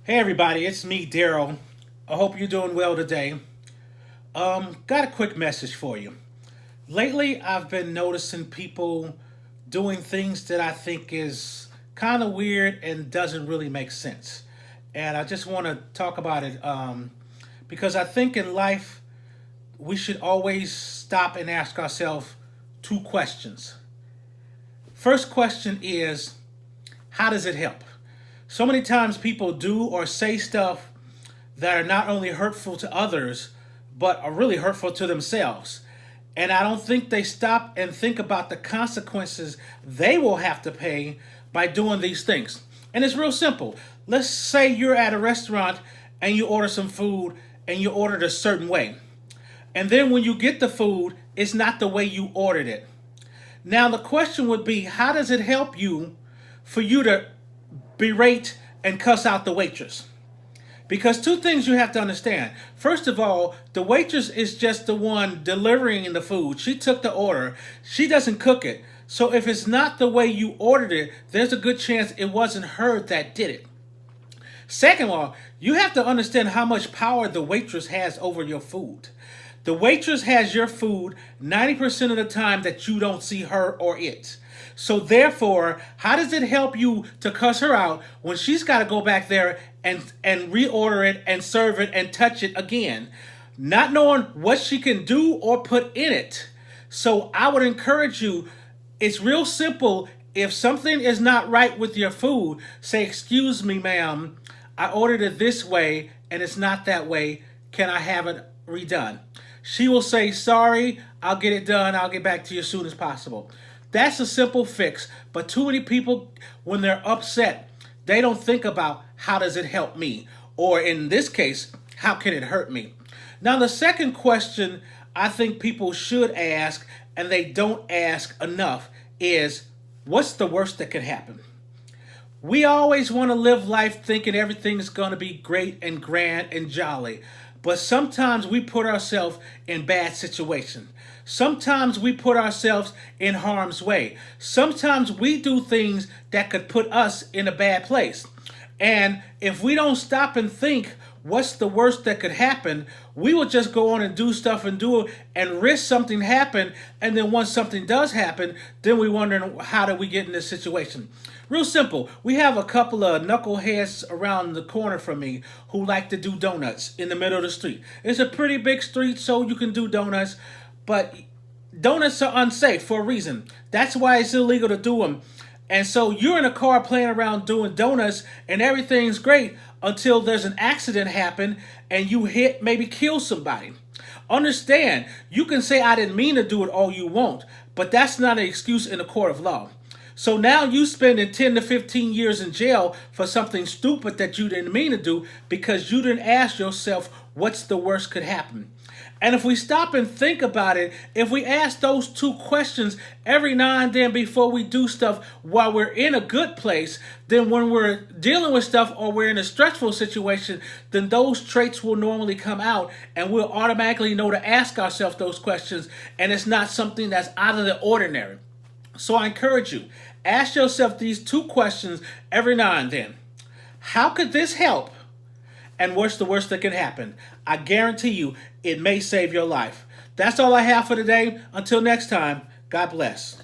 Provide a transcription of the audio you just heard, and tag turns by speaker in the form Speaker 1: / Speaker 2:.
Speaker 1: Hey everybody, it's me, Daryl. I hope you're doing well today. Got a quick message for you. Lately, I've been noticing people doing things that I think is kind of weird and doesn't really make sense. And I just want to talk about it because I think in life we should always stop and ask ourselves two questions. First question is, how does it help? So many times people do or say stuff that are not only hurtful to others, but are really hurtful to themselves. And I don't think they stop and think about the consequences they will have to pay by doing these things. And it's real simple. Let's say you're at a restaurant and you order some food and you ordered a certain way. And then when you get the food, it's not the way you ordered it. Now, the question would be, how does it help you for you to berate and cuss out the waitress? Because two things you have to understand. First of all, the waitress is just the one delivering the food. She took the order. She doesn't cook it. So if it's not the way you ordered it, there's a good chance it wasn't her that did it. Second of all, you have to understand how much power the waitress has over your food. The waitress has your food 90% of the time that you don't see her or it. So therefore, how does it help you to cuss her out when she's got to go back there and reorder it and serve it and touch it again, not knowing what she can do or put in it? So I would encourage you, it's real simple. If something is not right with your food, say, "Excuse me, ma'am, I ordered it this way and it's not that way. Can I have it redone?" She will say, "Sorry, I'll get it done. I'll get back to you as soon as possible." That's a simple fix, but too many people, when they're upset, they don't think about how does it help me? Or in this case, how can it hurt me? Now, the second question I think people should ask, and they don't ask enough, is what's the worst that could happen? We always want to live life thinking everything's going to be great and grand and jolly. But sometimes we put ourselves in bad situations. Sometimes we put ourselves in harm's way. Sometimes we do things that could put us in a bad place. And if we don't stop and think what's the worst that could happen, we will just go on and do stuff and do it and risk something happen. And then once something does happen, then we wonder, how did we get in this situation? Real simple. We have a couple of knuckleheads around the corner from me who like to do donuts in the middle of the street. It's a pretty big street, so you can do donuts, but donuts are unsafe for a reason. That's why it's illegal to do them. And so you're in a car playing around doing donuts and everything's great until there's an accident happen and you hit, maybe kill somebody. Understand, you can say I didn't mean to do it all you want, but that's not an excuse in a court of law. So now you spending 10 to 15 years in jail for something stupid that you didn't mean to do because you didn't ask yourself what's the worst could happen. And if we stop and think about it, if we ask those two questions every now and then before we do stuff while we're in a good place, then when we're dealing with stuff or we're in a stressful situation, then those traits will normally come out and we'll automatically know to ask ourselves those questions, and it's not something that's out of the ordinary. So I encourage you, ask yourself these two questions every now and then. How could this help? And what's the worst that can happen? I guarantee you it may save your life. That's all I have for today. Until next time, God bless.